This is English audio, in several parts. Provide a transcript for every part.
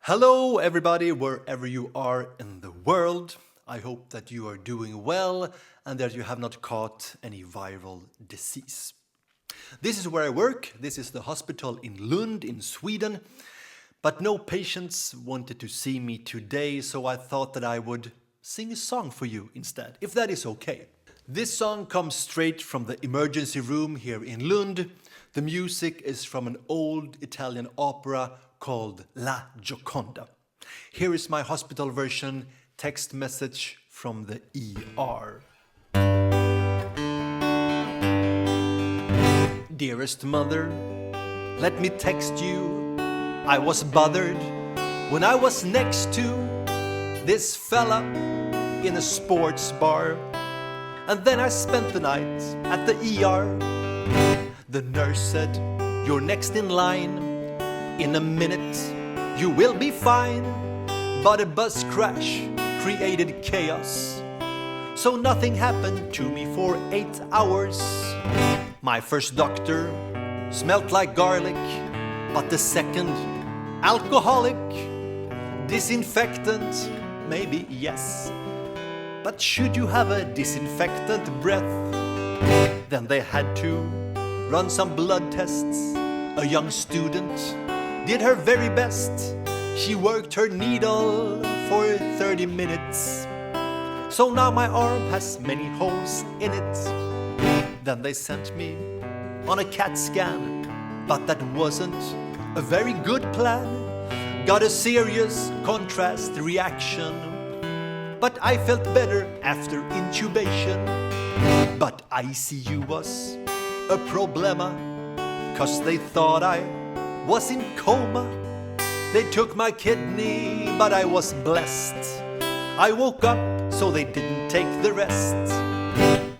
Hello, everybody, wherever you are in the world. I hope that you are doing well and that you have not caught any viral disease. This is where I work. This is the hospital in Lund in Sweden. But no patients wanted to see me today, so I thought that I would sing a song for you instead, if that is okay. This song comes straight from the emergency room here in Lund. The music is from an old Italian opera called La Gioconda. Here is my hospital version, text message from the ER. Dearest mother, let me text you. I was bothered when I was next to this fella in a sports bar. And then I spent the night at the ER. The nurse said, "You're next in line. In a minute, you will be fine." But a bus crash created chaos, so nothing happened to me for 8 hours. My first doctor smelled like garlic, but the second, alcoholic. Disinfectant, maybe yes. But should you have a disinfectant breath? Then they had to run some blood tests. A young student did her very best. She worked her needle for 30 minutes. So now my arm has many holes in it. Then they sent me on a CAT scan, but that wasn't a very good plan. Got a serious contrast reaction, but I felt better after intubation. But ICU was a problema, 'cause they thought I was in coma. They took my kidney, but I was blessed. I woke up, so they didn't take the rest.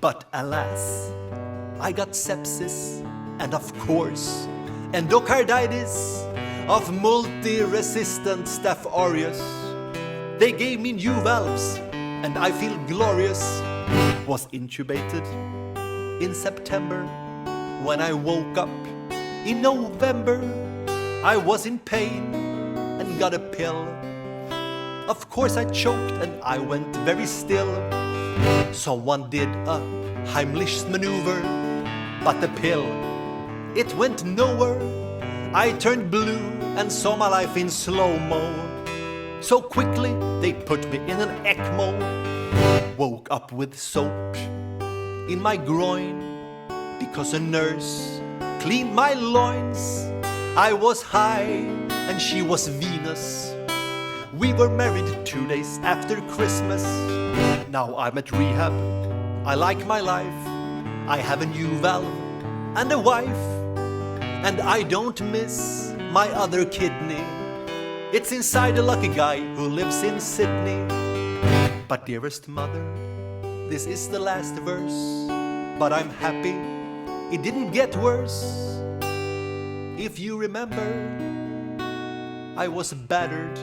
But alas, I got sepsis, and of course, endocarditis of multi-resistant Staph aureus. They gave me new valves, and I feel glorious. Was intubated in September. When I woke up in November, I was in pain and got a pill. Of course I choked and I went very still. Someone did a Heimlich's maneuver, but the pill, it went nowhere. I turned blue and saw my life in slow-mo. So quickly they put me in an ECMO. Woke up with soap in my groin because a nurse cleaned my loins. I was high and she was Venus. We were married 2 days after Christmas. Now I'm at rehab. I like my life. I have a new valve and a wife. And I don't miss my other kidney. It's inside a lucky guy who lives in Sydney. But dearest mother, this is the last verse. But I'm happy it didn't get worse. If you remember, I was battered.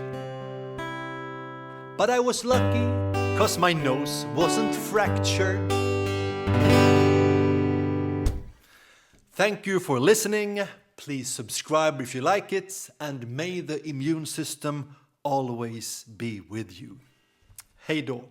But I was lucky, 'cause my nose wasn't fractured. Thank you for listening. Please subscribe if you like it, and may the immune system always be with you. Hej då!